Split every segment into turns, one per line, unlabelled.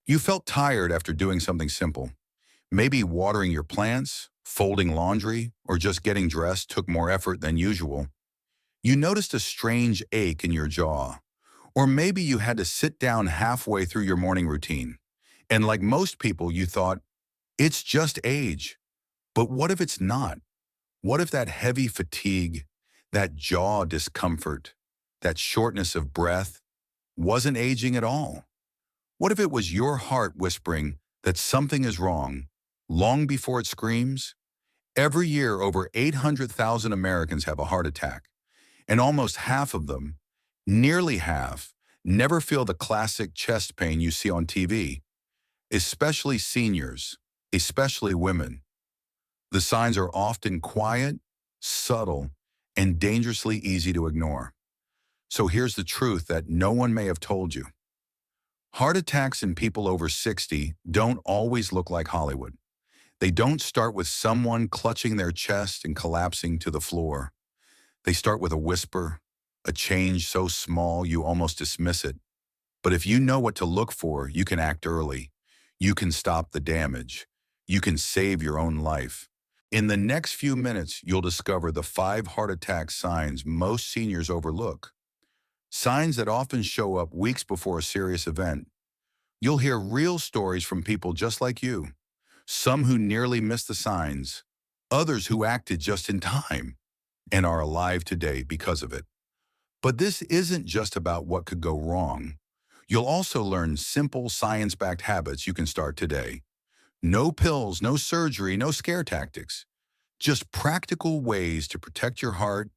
You felt tired after doing something simple. Maybe watering your plants, folding laundry, or just getting dressed took more effort than usual. You noticed a strange ache in your jaw. Or maybe you had to sit down halfway through your morning routine. And like most people, you thought, it's just age. But what if it's not? What if that heavy fatigue, that jaw discomfort, that shortness of breath wasn't aging at all? What if it was your heart whispering that something is wrong long before it screams? Every year, over 800,000 Americans have a heart attack, and almost half of them, nearly half, never feel the classic chest pain you see on TV, especially seniors, especially women. The signs are often quiet, subtle, and dangerously easy to ignore. So here's the truth that no one may have told you. Heart attacks in people over 60 don't always look like Hollywood. They don't start with someone clutching their chest and collapsing to the floor. They start with a whisper, a change so small you almost dismiss it. But if you know what to look for, you can act early. You can stop the damage. You can save your own life. In the next few minutes, you'll discover the 5 heart attack signs most seniors overlook. Signs that often show up weeks before a serious event. You'll hear real stories from people just like you. Some who nearly missed the signs, others who acted just in time and are alive today because of it. But this isn't just about what could go wrong. You'll also learn simple science-backed habits you can start today. No pills, no surgery, no scare tactics. Just practical ways to protect your heart,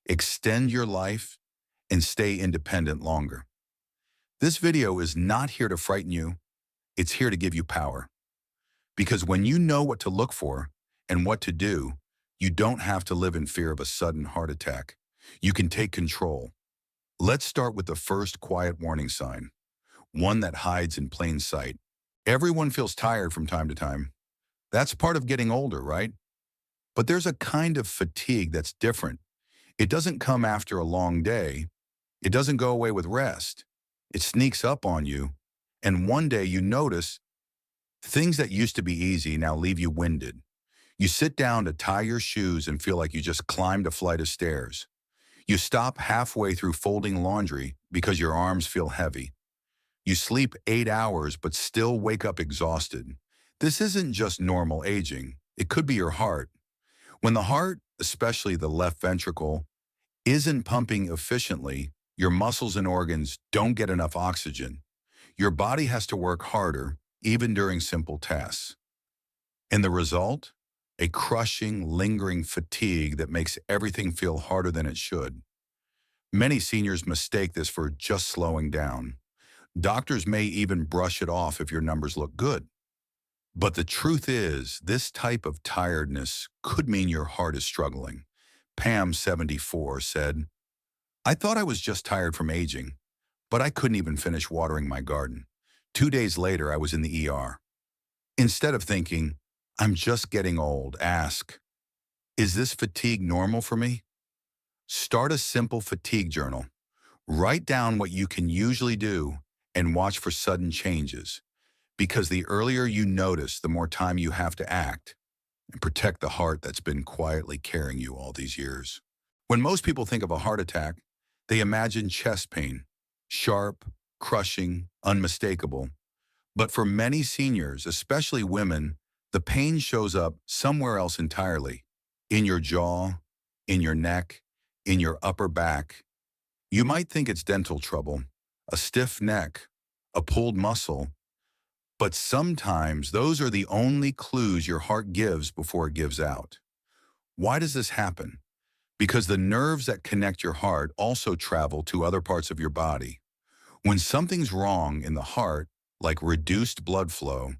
extend your life, and stay independent longer. This video is not here to frighten you. It's here to give you power. Because when you know what to look for and what to do, you don't have to live in fear of a sudden heart attack. You can take control. Let's start with the first quiet warning sign, one that hides in plain sight. Everyone feels tired from time to time. That's part of getting older, right? But there's a kind of fatigue that's different. It doesn't come after a long day. It doesn't go away with rest. It sneaks up on you, and one day you notice things that used to be easy now leave you winded. You sit down to tie your shoes and feel like you just climbed a flight of stairs. You stop halfway through folding laundry because your arms feel heavy. You sleep 8 hours but still wake up exhausted. This isn't just normal aging. It could be your heart. When the heart, especially the left ventricle, isn't pumping efficiently, your muscles and organs don't get enough oxygen. Your body has to work harder, even during simple tasks. And the result? A crushing, lingering fatigue that makes everything feel harder than it should. Many seniors mistake this for just slowing down. Doctors may even brush it off if your numbers look good. But the truth is, this type of tiredness could mean your heart is struggling. Pam, 74, said, "I thought I was just tired from aging, but I couldn't even finish watering my garden. 2 days later, I was in the ER." Instead of thinking, "I'm just getting old," ask, "Is this fatigue normal for me?" Start a simple fatigue journal. Write down what you can usually do and watch for sudden changes. Because the earlier you notice, the more time you have to act and protect the heart that's been quietly carrying you all these years. When most people think of a heart attack, they imagine chest pain, sharp, crushing, unmistakable. But for many seniors, especially women, the pain shows up somewhere else entirely. In your jaw, in your neck, in your upper back. You might think it's dental trouble, a stiff neck, a pulled muscle, but sometimes those are the only clues your heart gives before it gives out. Why does this happen? Because the nerves that connect your heart also travel to other parts of your body. When something's wrong in the heart, like reduced blood flow,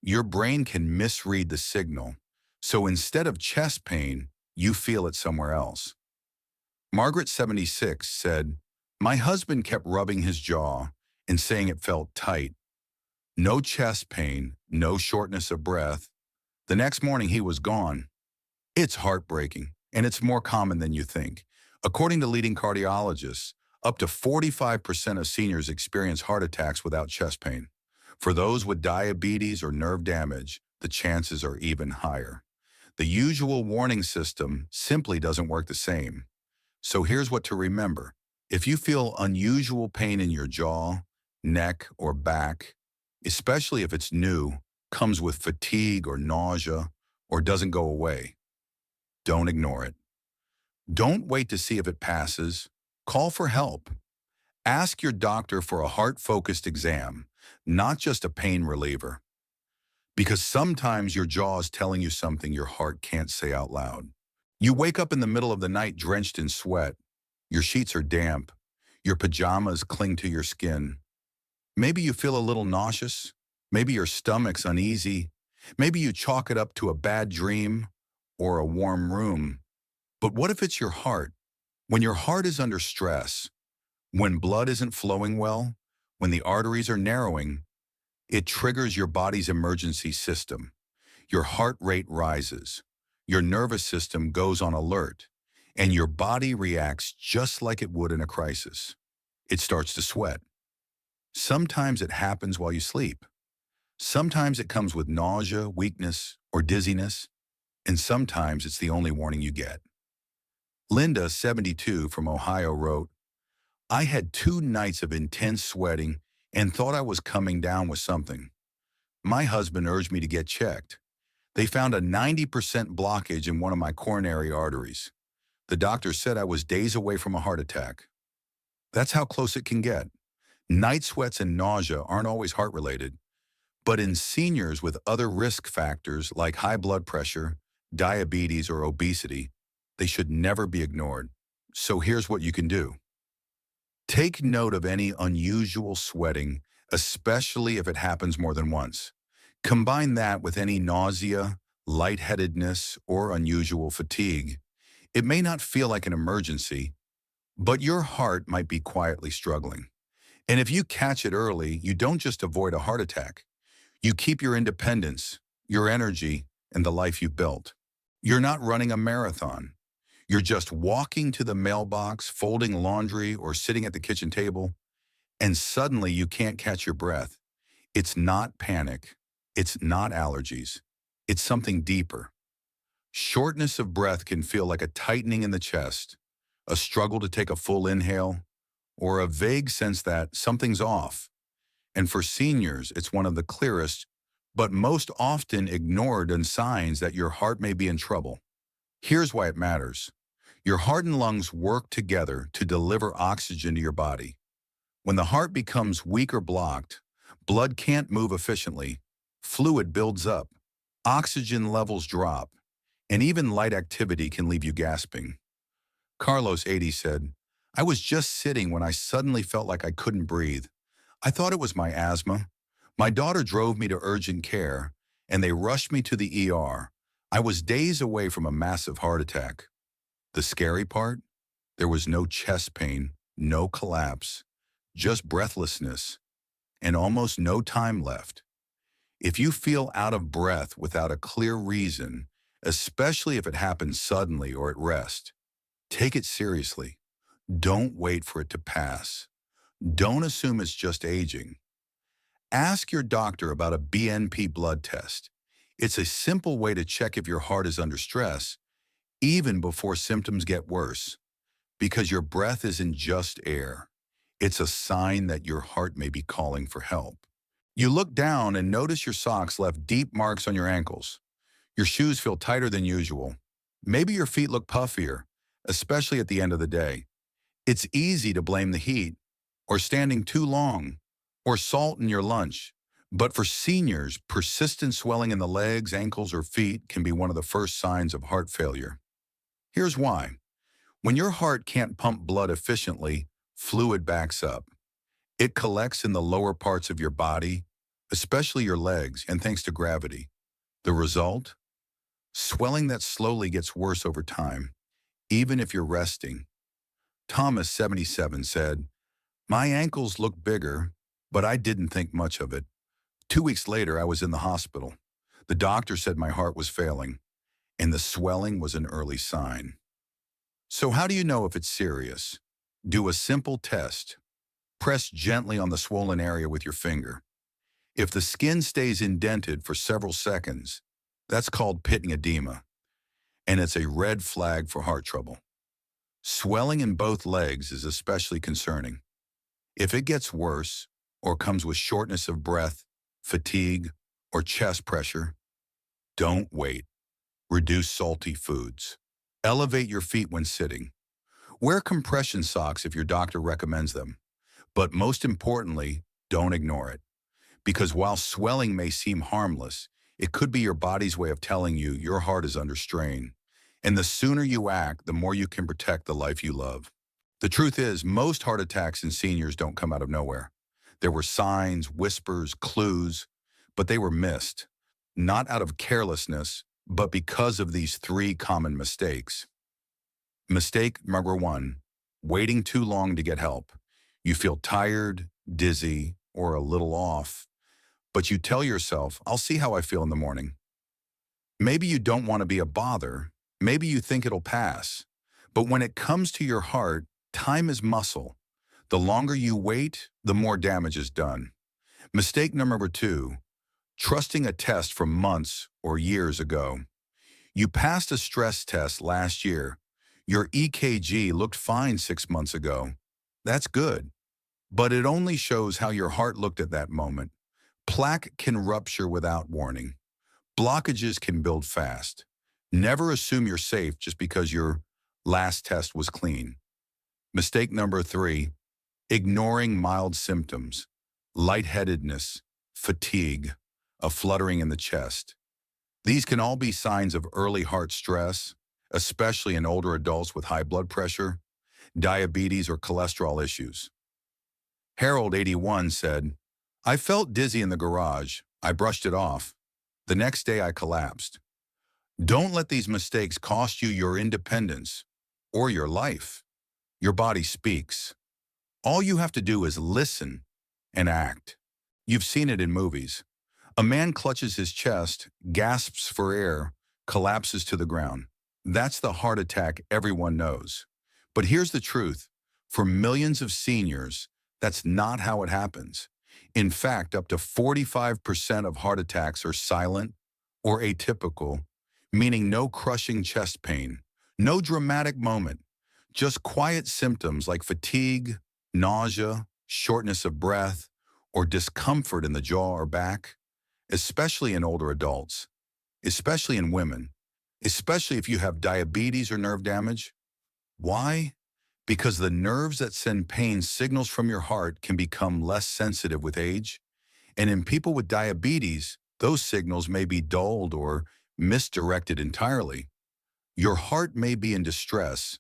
your brain can misread the signal. So instead of chest pain, you feel it somewhere else. Margaret, 76, said, "My husband kept rubbing his jaw and saying it felt tight. No chest pain, no shortness of breath. The next morning he was gone." It's heartbreaking, and it's more common than you think. According to leading cardiologists, up to 45% of seniors experience heart attacks without chest pain. For those with diabetes or nerve damage, the chances are even higher. The usual warning system simply doesn't work the same. So here's what to remember. If you feel unusual pain in your jaw, neck, or back, especially if it's new, comes with fatigue or nausea, or doesn't go away, don't ignore it. Don't wait to see if it passes. Call for help. Ask your doctor for a heart-focused exam, not just a pain reliever, because sometimes your jaw is telling you something your heart can't say out loud. You wake up in the middle of the night drenched in sweat. Your sheets are damp. Your pajamas cling to your skin. Maybe you feel a little nauseous. Maybe your stomach's uneasy. Maybe you chalk it up to a bad dream or a warm room. But what if it's your heart? When your heart is under stress, when blood isn't flowing well, when the arteries are narrowing, it triggers your body's emergency system. Your heart rate rises. Your nervous system goes on alert, and your body reacts just like it would in a crisis. It starts to sweat. Sometimes it happens while you sleep. Sometimes it comes with nausea, weakness, or dizziness, and sometimes it's the only warning you get. Linda, 72, from Ohio wrote, I had 2 nights of intense sweating and thought I was coming down with something. My husband urged me to get checked. They found a 90% blockage in one of my coronary arteries. The doctor said I was days away from a heart attack. That's how close it can get. Night sweats and nausea aren't always heart-related, but in seniors with other risk factors like high blood pressure, diabetes, or obesity, they should never be ignored. So here's what you can do. Take note of any unusual sweating, especially if it happens more than once. Combine that with any nausea, lightheadedness, or unusual fatigue. It may not feel like an emergency, but your heart might be quietly struggling. And if you catch it early, you don't just avoid a heart attack. You keep your independence, your energy, and the life you've built. You're not running a marathon. You're just walking to the mailbox, folding laundry, or sitting at the kitchen table, and suddenly you can't catch your breath. It's not panic. It's not allergies. It's something deeper. Shortness of breath can feel like a tightening in the chest, a struggle to take a full inhale, or a vague sense that something's off. And for seniors, it's one of the clearest, but most often ignored signs that your heart may be in trouble. Here's why it matters. Your heart and lungs work together to deliver oxygen to your body. When the heart becomes weak or blocked, blood can't move efficiently, fluid builds up, oxygen levels drop, and even light activity can leave you gasping. Carlos, 80, said, I was just sitting when I suddenly felt like I couldn't breathe. I thought it was my asthma. My daughter drove me to urgent care, and they rushed me to the ER. I was days away from a massive heart attack. The scary part? There was no chest pain, no collapse, just breathlessness, and almost no time left. If you feel out of breath without a clear reason, especially if it happens suddenly or at rest, take it seriously. Don't wait for it to pass. Don't assume it's just aging. Ask your doctor about a BNP blood test. It's a simple way to check if your heart is under stress, even before symptoms get worse, because your breath isn't just air. It's a sign that your heart may be calling for help. You look down and notice your socks left deep marks on your ankles. Your shoes feel tighter than usual. Maybe your feet look puffier, especially at the end of the day. It's easy to blame the heat, or standing too long, or salt in your lunch. But for seniors, persistent swelling in the legs, ankles, or feet can be one of the first signs of heart failure. Here's why. When your heart can't pump blood efficiently, fluid backs up. It collects in the lower parts of your body, especially your legs, and thanks to gravity. The result? Swelling that slowly gets worse over time, even if you're resting. Thomas, 77, said, my ankles look bigger, but I didn't think much of it. 2 weeks later, I was in the hospital. The doctor said my heart was failing, and the swelling was an early sign. So how do you know if it's serious? Do a simple test. Press gently on the swollen area with your finger. If the skin stays indented for several seconds, that's called pitting edema, and it's a red flag for heart trouble. Swelling in both legs is especially concerning. If it gets worse or comes with shortness of breath, fatigue, or chest pressure, don't wait. Reduce salty foods. Elevate your feet when sitting. Wear compression socks if your doctor recommends them. But most importantly, don't ignore it. Because while swelling may seem harmless, it could be your body's way of telling you your heart is under strain. And the sooner you act, the more you can protect the life you love. The truth is, most heart attacks in seniors don't come out of nowhere. There were signs, whispers, clues, but they were missed. Not out of carelessness, but because of these three common mistakes. Mistake number one, waiting too long to get help. You feel tired, dizzy, or a little off, but you tell yourself, I'll see how I feel in the morning. Maybe you don't want to be a bother. Maybe you think it'll pass. But when it comes to your heart, time is muscle. The longer you wait, the more damage is done. Mistake number two, trusting a test from months or years ago. You passed a stress test last year. Your EKG looked fine 6 months ago. That's good, but it only shows how your heart looked at that moment. Plaque can rupture without warning. Blockages can build fast. Never assume you're safe just because your last test was clean. Mistake number three, ignoring mild symptoms, lightheadedness, fatigue, a fluttering in the chest. These can all be signs of early heart stress, especially in older adults with high blood pressure, diabetes, or cholesterol issues. Harold, 81, said, I felt dizzy in the garage. I brushed it off. The next day I collapsed. Don't let these mistakes cost you your independence or your life. Your body speaks. All you have to do is listen and act. You've seen it in movies. A man clutches his chest, gasps for air, collapses to the ground. That's the heart attack everyone knows. But here's the truth. For millions of seniors, that's not how it happens. In fact, up to 45% of heart attacks are silent or atypical, meaning no crushing chest pain, no dramatic moment, just quiet symptoms like fatigue, nausea, shortness of breath, or discomfort in the jaw or back, especially in older adults, especially in women, especially if you have diabetes or nerve damage. Why? Because the nerves that send pain signals from your heart can become less sensitive with age. And in people with diabetes, those signals may be dulled or misdirected entirely. Your heart may be in distress,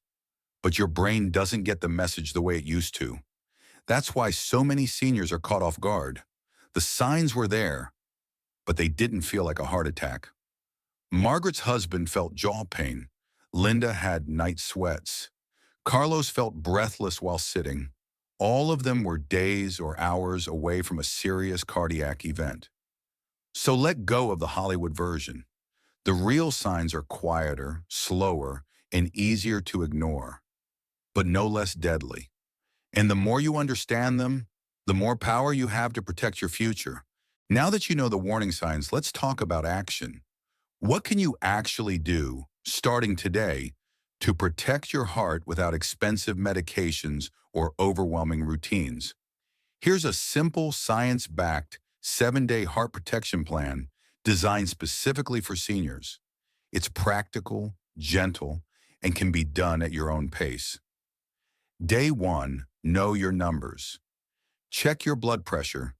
but your brain doesn't get the message the way it used to. That's why so many seniors are caught off guard. The signs were there, but they didn't feel like a heart attack. Margaret's husband felt jaw pain. Linda had night sweats. Carlos felt breathless while sitting. All of them were days or hours away from a serious cardiac event. So let go of the Hollywood version. The real signs are quieter, slower, and easier to ignore, but no less deadly. And the more you understand them, the more power you have to protect your future. Now that you know the warning signs, let's talk about action. What can you actually do, starting today, to protect your heart without expensive medications or overwhelming routines? Here's a simple, science-backed, 7-day heart protection plan designed specifically for seniors. It's practical, gentle, and can be done at your own pace. Day 1, know your numbers. Check your blood pressure.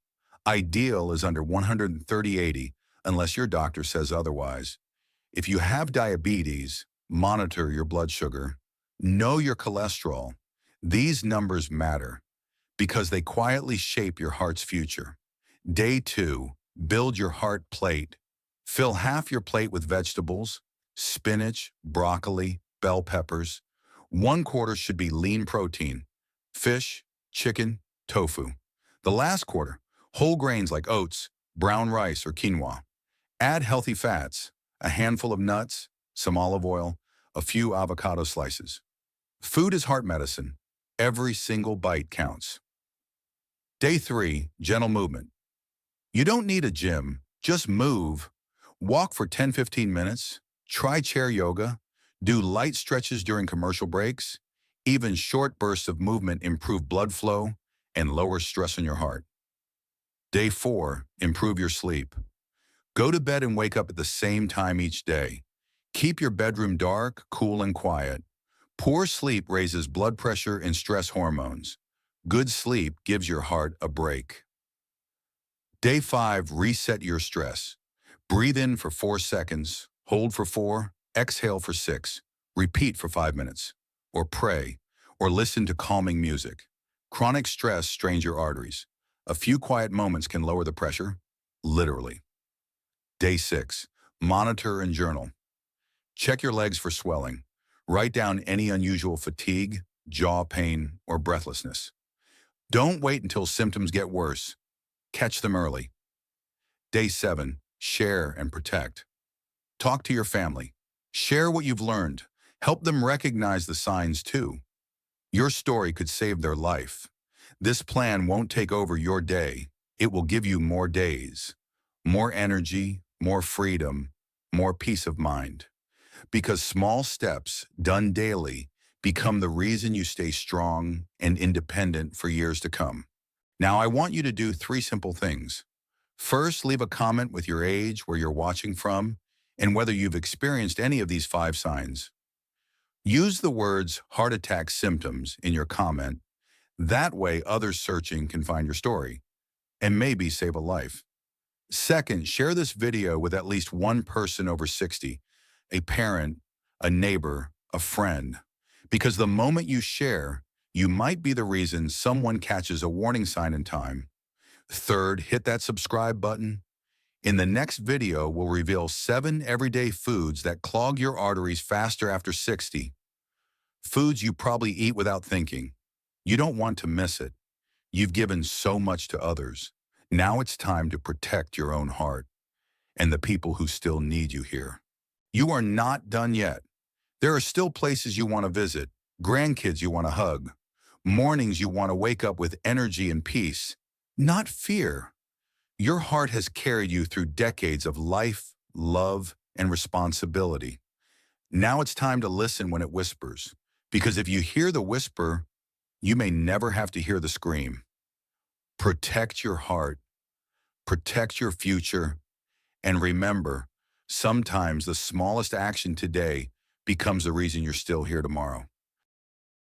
Ideal is under 130/80 unless your doctor says otherwise. If you have diabetes, monitor your blood sugar. Know your cholesterol. These numbers matter because they quietly shape your heart's future. Day 2, build your heart plate. Fill half your plate with vegetables, spinach, broccoli, bell peppers. 1/4 should be lean protein, fish, chicken, tofu. The last quarter, whole grains like oats, brown rice, or quinoa. Add healthy fats, a handful of nuts, some olive oil, a few avocado slices. Food is heart medicine. Every single bite counts. Day 3, gentle movement. You don't need a gym, just move. Walk for 10–15 minutes, try chair yoga, do light stretches during commercial breaks. Even short bursts of movement improve blood flow and lower stress on your heart. Day 4, improve your sleep. Go to bed and wake up at the same time each day. Keep your bedroom dark, cool, and quiet. Poor sleep raises blood pressure and stress hormones. Good sleep gives your heart a break. Day 5, reset your stress. Breathe in for 4 seconds, hold for 4, exhale for 6, repeat for 5 minutes. Or pray, or listen to calming music. Chronic stress strains your arteries. A few quiet moments can lower the pressure, literally. Day 6, monitor and journal. Check your legs for swelling. Write down any unusual fatigue, jaw pain, or breathlessness. Don't wait until symptoms get worse. Catch them early. Day 7, share and protect. Talk to your family. Share what you've learned. Help them recognize the signs too. Your story could save their life. This plan won't take over your day. It will give you more days, more energy, more freedom, more peace of mind. Because small steps done daily become the reason you stay strong and independent for years to come. Now, I want you to do 3 simple things. First, leave a comment with your age, where you're watching from, and whether you've experienced any of these 5 signs. Use the words heart attack symptoms in your comment. That way, others searching can find your story and maybe save a life. Second, share this video with at least one person over 60, a parent, a neighbor, a friend. Because the moment you share, you might be the reason someone catches a warning sign in time. Third, hit that subscribe button. In the next video, we'll reveal 7 everyday foods that clog your arteries faster after 60. Foods you probably eat without thinking. You don't want to miss it. You've given so much to others. Now it's time to protect your own heart and the people who still need you here. You are not done yet. There are still places you want to visit, grandkids you want to hug, mornings you want to wake up with energy and peace, not fear. Your heart has carried you through decades of life, love, and responsibility. Now it's time to listen when it whispers, because if you hear the whisper, you may never have to hear the scream. Protect your heart, protect your future, and remember, sometimes the smallest action today becomes the reason you're still here tomorrow.